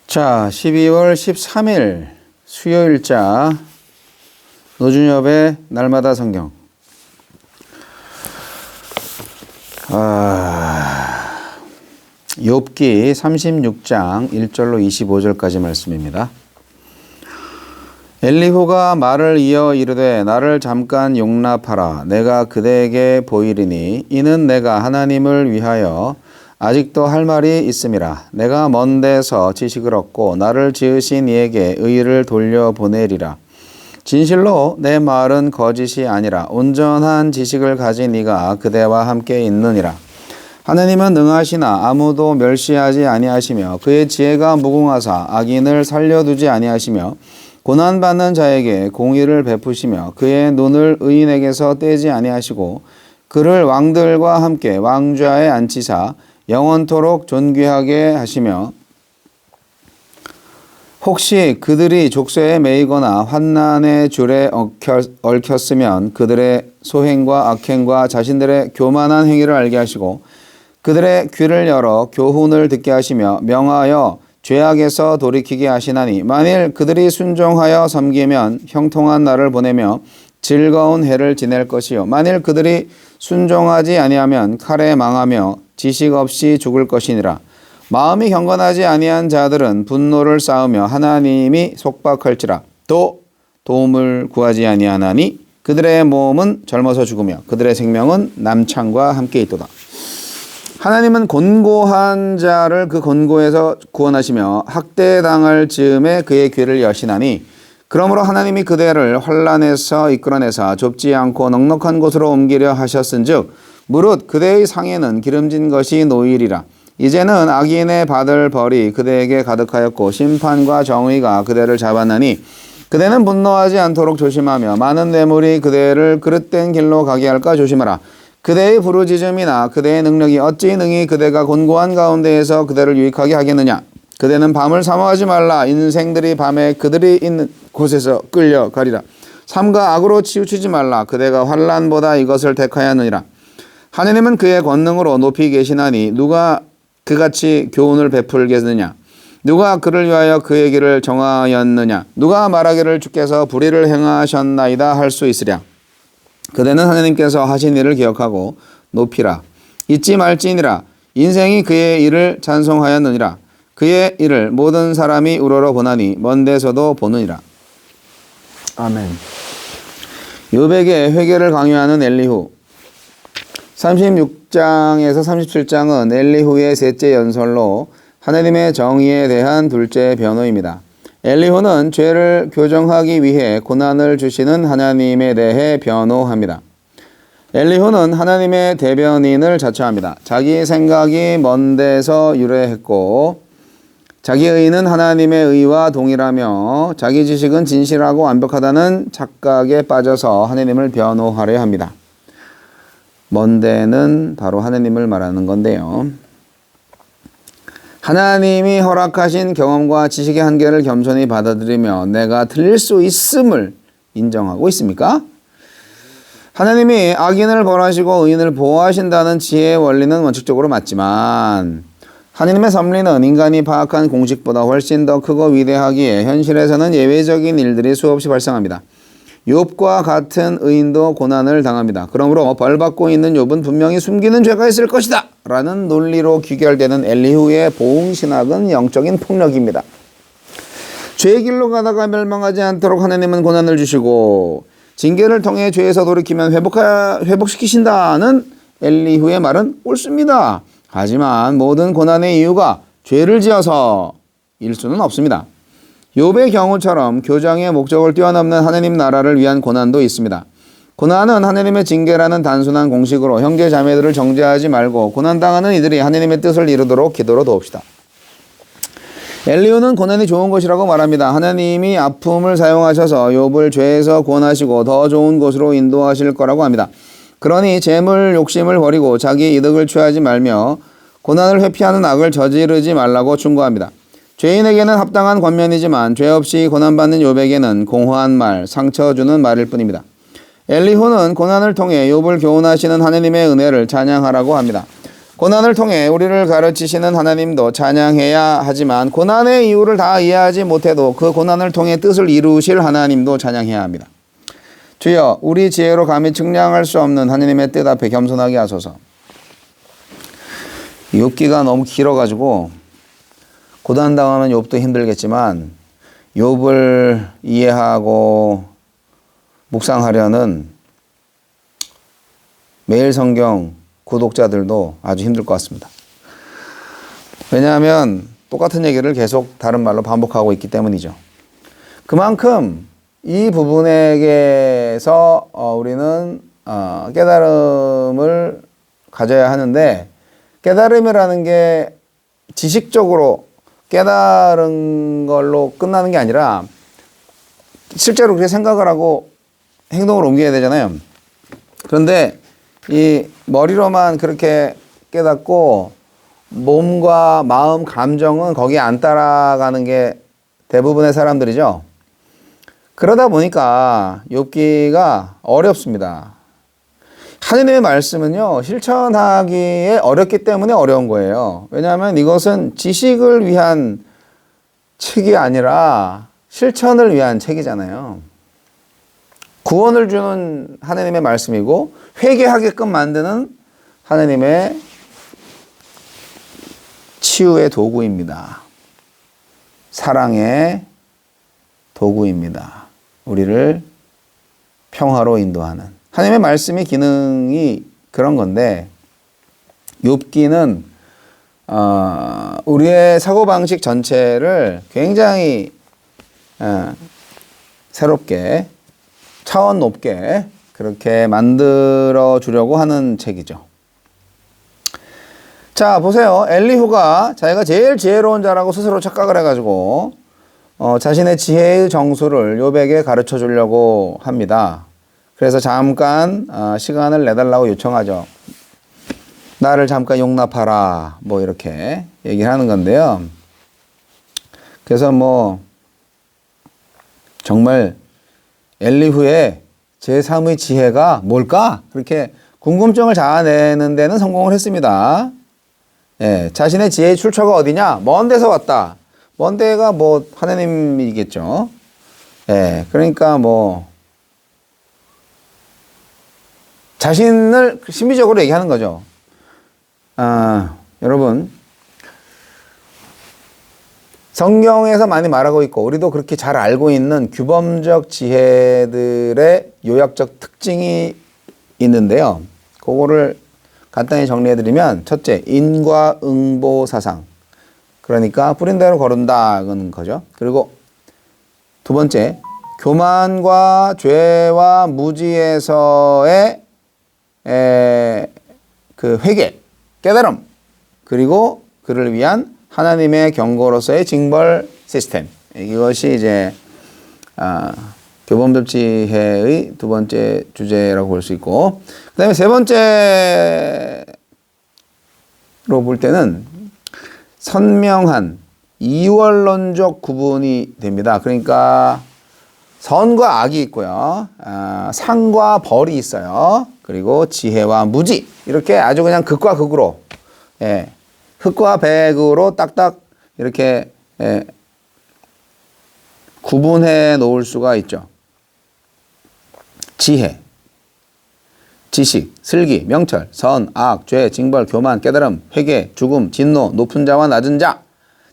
자, 12월 13일 수요일자 노준엽의 날마다 성경. 욥기 36장 1절로 25절까지 말씀입니다. 엘리후가 말을 이어 이르되 나를 잠깐 용납하라. 내가 그대에게 보이리니 이는 내가 하나님을 위하여 아직도 할 말이 있음이라. 내가 먼 데서 지식을 얻고 나를 지으신 이에게 의를 돌려보내리라. 진실로 내 말은 거짓이 아니라 온전한 지식을 가진 이가 그대와 함께 있느니라. 하나님은 능하시나 아무도 멸시하지 아니하시며 그의 지혜가 무궁하사 악인을 살려두지 아니하시며 고난받는 자에게 공의를 베푸시며 그의 눈을 의인에게서 떼지 아니하시고 그를 왕들과 함께 왕좌에 앉히사 영원토록 존귀하게 하시며 혹시 그들이 족쇄에 매이거나 환난의 줄에 얽혔으면 그들의 소행과 악행과 자신들의 교만한 행위를 알게 하시고 그들의 귀를 열어 교훈을 듣게 하시며 명하여 죄악에서 돌이키게 하시나니 만일 그들이 순종하여 섬기면 형통한 날을 보내며 즐거운 해를 지낼 것이요 만일 그들이 순종하지 아니하면 칼에 망하며 지식 없이 죽을 것이니라. 마음이 경건하지 아니한 자들은 분노를 쌓으며 하나님이 속박할지라. 또 도움을 구하지 아니하나니 그들의 몸은 젊어서 죽으며 그들의 생명은 남창과 함께 있도다. 하나님은 곤고한 자를 그 곤고에서 구원하시며 학대당할 즈음에 그의 귀를 여시나니 그러므로 하나님이 그대를 환난에서 이끌어내사 좁지 않고 넉넉한 곳으로 옮기려 하셨은즉 무릇 그대의 상에는 기름진 것이 놓이리라. 이제는 악인의 받을 벌이 그대에게 가득하였고 심판과 정의가 그대를 잡았나니 그대는 분노하지 않도록 조심하며 많은 뇌물이 그대를 그릇된 길로 가게 할까 조심하라. 그대의 부르짖음이나 그대의 능력이 어찌 능히 그대가 곤고한 가운데에서 그대를 유익하게 하겠느냐. 그대는 밤을 사모하지 말라. 인생들이 밤에 그들이 있는 곳에서 끌려가리라. 삼가 악으로 치우치지 말라. 그대가 환난보다 이것을 택하였느니라. 하느님은 그의 권능으로 높이 계시나니 누가 그같이 교훈을 베풀겠느냐. 누가 그를 위하여 그의 길을 정하였느냐. 누가 말하기를 주께서 불의를 행하셨나이다 할 수 있으랴. 그대는 하느님께서 하신 일을 기억하고 높이라. 잊지 말지니라. 인생이 그의 일을 찬송하였느니라. 그의 일을 모든 사람이 우러러 보나니 먼 데서도 보느니라. 아멘. 욥에게 회개를 강요하는 엘리후. 36장에서 37장은 엘리후의 셋째 연설로 하나님의 정의에 대한 둘째 변호입니다. 엘리후는 죄를 교정하기 위해 고난을 주시는 하나님에 대해 변호합니다. 엘리후는 하나님의 대변인을 자처합니다. 자기 생각이 먼 데서 유래했고 자기의 의는 하나님의 의와 동일하며 자기 지식은 진실하고 완벽하다는 착각에 빠져서 하나님을 변호하려 합니다. 먼 데는 바로 하나님을 말하는 건데요. 하나님이 허락하신 경험과 지식의 한계를 겸손히 받아들이며 내가 틀릴 수 있음을 인정하고 있습니까? 하나님이 악인을 벌하시고 의인을 보호하신다는 지혜의 원리는 원칙적으로 맞지만 하나님의 섭리는 인간이 파악한 공식보다 훨씬 더 크고 위대하기에 현실에서는 예외적인 일들이 수없이 발생합니다. 욥과 같은 의인도 고난을 당합니다. 그러므로 벌받고 있는 욥은 분명히 숨기는 죄가 있을 것이다 라는 논리로 귀결되는 엘리후의 보응신학은 영적인 폭력입니다. 죄의 길로 가다가 멸망하지 않도록 하나님은 고난을 주시고 징계를 통해 죄에서 돌이키면 회복시키신다는 엘리후의 말은 옳습니다. 하지만 모든 고난의 이유가 죄를 지어서일 수는 없습니다. 욥의 경우처럼 교정의 목적을 뛰어넘는 하나님 나라를 위한 고난도 있습니다. 고난은 하나님의 징계라는 단순한 공식으로 형제 자매들을 정죄하지 말고 고난당하는 이들이 하나님의 뜻을 이루도록 기도로 도웁시다. 엘리후는 고난이 좋은 것이라고 말합니다. 하나님이 아픔을 사용하셔서 욥을 죄에서 구원하시고 더 좋은 곳으로 인도하실 거라고 합니다. 그러니 재물 욕심을 버리고 자기 이득을 취하지 말며 고난을 회피하는 악을 저지르지 말라고 충고합니다. 죄인에게는 합당한 권면이지만 죄 없이 고난받는 욥에게는 공허한 말, 상처 주는 말일 뿐입니다. 엘리후는 고난을 통해 욥을 교훈하시는 하나님의 은혜를 찬양하라고 합니다. 고난을 통해 우리를 가르치시는 하나님도 찬양해야 하지만 고난의 이유를 다 이해하지 못해도 그 고난을 통해 뜻을 이루실 하나님도 찬양해야 합니다. 주여, 우리 지혜로 감히 측량할 수 없는 하나님의 뜻 앞에 겸손하게 하소서. 욥기가 너무 길어가지고 고난당하면 욥도 힘들겠지만 욥을 이해하고 묵상하려는 매일 성경 구독자들도 아주 힘들 것 같습니다. 왜냐하면 똑같은 얘기를 계속 다른 말로 반복하고 있기 때문이죠. 그만큼 이 부분에게서 우리는 깨달음을 가져야 하는데, 깨달음이라는 게 지식적으로 깨달은 걸로 끝나는 게 아니라 실제로 그렇게 생각을 하고 행동을 옮겨야 되잖아요. 그런데 이 머리로만 그렇게 깨닫고 몸과 마음, 감정은 거기에 안 따라가는 게 대부분의 사람들이죠. 그러다 보니까 욥기가 어렵습니다. 하느님의 말씀은요, 실천하기에 어렵기 때문에 어려운 거예요. 왜냐하면 이것은 지식을 위한 책이 아니라 실천을 위한 책이잖아요. 구원을 주는 하느님의 말씀이고 회개하게끔 만드는 하느님의 치유의 도구입니다. 사랑의 도구입니다. 우리를 평화로 인도하는 하나님의 말씀의 기능이 그런 건데, 욥기는 우리의 사고방식 전체를 굉장히 새롭게 차원 높게 그렇게 만들어 주려고 하는 책이죠. 자, 보세요. 엘리후가 자기가 제일 지혜로운 자라고 스스로 착각을 해가지고 자신의 지혜의 정수를 욥에게 가르쳐 주려고 합니다. 그래서 잠깐 시간을 내달라고 요청하죠. 나를 잠깐 용납하라, 뭐 이렇게 얘기를 하는 건데요. 그래서 뭐 정말 엘리후의 제3의 지혜가 뭘까? 그렇게 궁금증을 자아내는 데는 성공을 했습니다. 예, 자신의 지혜의 출처가 어디냐? 먼 데서 왔다. 먼 데가 뭐 하나님이겠죠. 예, 그러니까 뭐 자신을 심리적으로 얘기하는 거죠. 여러분, 성경에서 많이 말하고 있고 우리도 그렇게 잘 알고 있는 규범적 지혜들의 요약적 특징이 있는데요. 그거를 간단히 정리해드리면, 첫째, 인과응보 사상. 그러니까 뿌린 대로 거른다는 거죠. 그리고 두 번째, 교만과 죄와 무지에서의 그 회개, 깨달음. 그리고 그를 위한 하나님의 경고로서의 징벌 시스템. 이것이 이제 교범적 지혜의 두 번째 주제라고 볼 수 있고, 그 다음에 세 번째로 볼 때는 선명한 이원론적 구분이 됩니다. 그러니까 선과 악이 있고요, 상과 벌이 있어요. 그리고 지혜와 무지, 이렇게 아주 그냥 극과 극으로, 예, 흑과 백으로 딱딱 이렇게 구분해 놓을 수가 있죠. 지혜, 지식, 슬기, 명철, 선, 악, 죄, 징벌, 교만, 깨달음, 회개, 죽음, 진노, 높은 자와 낮은 자,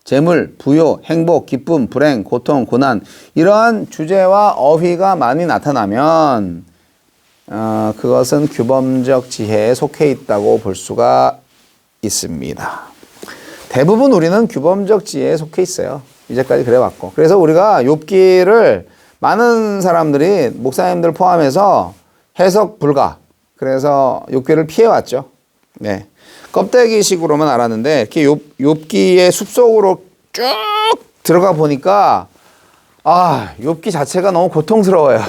재물, 부요, 행복, 기쁨, 불행, 고통, 고난, 이러한 주제와 어휘가 많이 나타나면 그것은 규범적 지혜에 속해 있다고 볼 수가 있습니다. 대부분 우리는 규범적 지혜에 속해 있어요. 이제까지 그래왔고. 그래서 우리가 욥기를 많은 사람들이, 목사님들 포함해서 해석 불가, 그래서 욥기를 피해왔죠. 네. 껍데기식으로만 알았는데 이렇게 욥기의 숲속으로 쭉 들어가 보니까 욥기 자체가 너무 고통스러워요.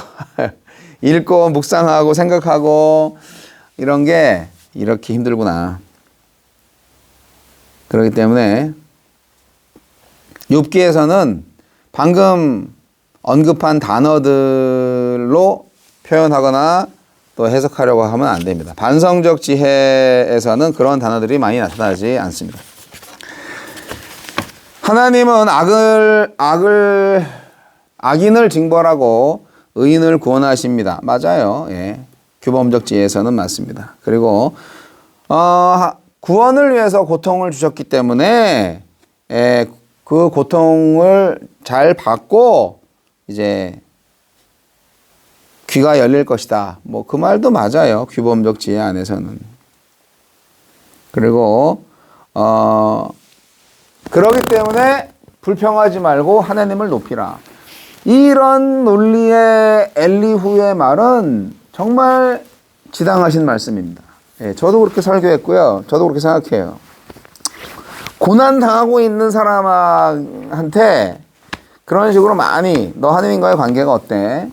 읽고 묵상하고 생각하고 이런 게 이렇게 힘들구나. 그렇기 때문에 욥기에서는 방금 언급한 단어들로 표현하거나 또 해석하려고 하면 안 됩니다. 반성적 지혜에서는 그런 단어들이 많이 나타나지 않습니다. 하나님은 악인을 징벌하고 의인을 구원하십니다. 맞아요. 예. 규범적 지혜에서는 맞습니다. 그리고 구원을 위해서 고통을 주셨기 때문에 그 고통을 잘 받고 이제 귀가 열릴 것이다. 뭐 그 말도 맞아요. 규범적 지혜 안에서는. 그리고 그러기 때문에 불평하지 말고 하나님을 높이라. 이런 논리의 엘리후의 말은 정말 지당하신 말씀입니다. 예, 저도 그렇게 설교했고요. 저도 그렇게 생각해요. 고난 당하고 있는 사람한테 그런 식으로 많이 너 하나님과의 관계가 어때?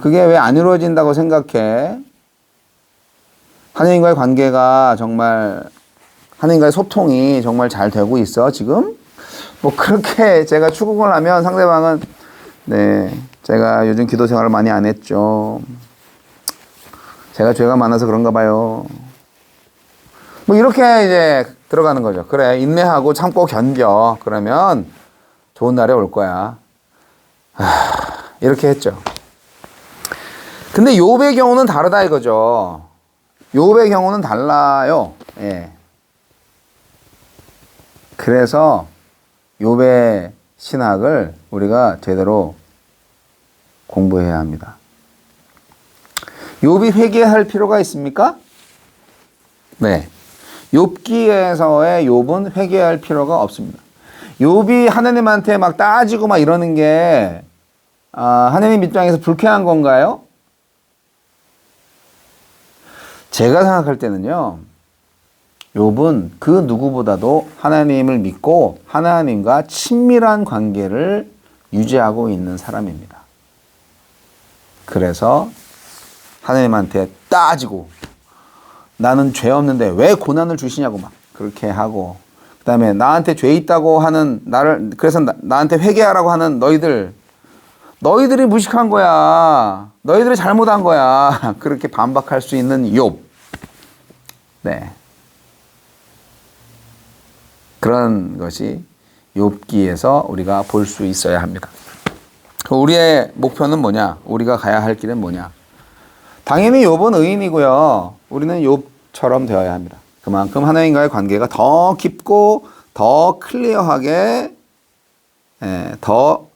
그게 왜 안 이루어진다고 생각해? 하나님과의 관계가 정말 하나님과의 소통이 정말 잘 되고 있어 지금? 뭐 그렇게 제가 추궁을 하면 상대방은 네 제가 요즘 기도 생활을 많이 안 했죠. 제가 죄가 많아서 그런가 봐요. 뭐 이렇게 이제 들어가는 거죠. 그래 인내하고 참고 견뎌. 그러면 좋은 날이 올 거야. 이렇게 했죠. 근데 욥의 경우는 다르다 이거죠. 욥의 경우는 달라요. 예. 그래서 욥의 신학을 우리가 제대로 공부해야 합니다. 욥이 회개할 필요가 있습니까? 네. 욥기에서의 욥은 회개할 필요가 없습니다. 욥이 하나님한테 막 따지고 막 이러는 게 하나님 입장에서 불쾌한 건가요? 제가 생각할 때는요. 욥은 그 누구보다도 하나님을 믿고 하나님과 친밀한 관계를 유지하고 있는 사람입니다. 그래서 하나님한테 따지고 나는 죄 없는데 왜 고난을 주시냐고 막 그렇게 하고 그 다음에 나한테 죄 있다고 하는 나를 그래서 나한테 회개하라고 하는 너희들이 무식한 거야. 너희들이 잘못한 거야. 그렇게 반박할 수 있는 욥. 네. 그런 것이 욥기에서 우리가 볼 수 있어야 합니다. 우리의 목표는 뭐냐? 우리가 가야 할 길은 뭐냐? 당연히 욥은 의인이고요. 우리는 욥처럼 되어야 합니다. 그만큼 하나님과의 관계가 더 깊고 더 클리어하게 더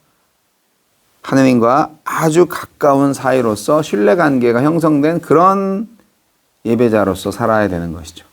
하나님과 아주 가까운 사이로서 신뢰관계가 형성된 그런 예배자로서 살아야 되는 것이죠.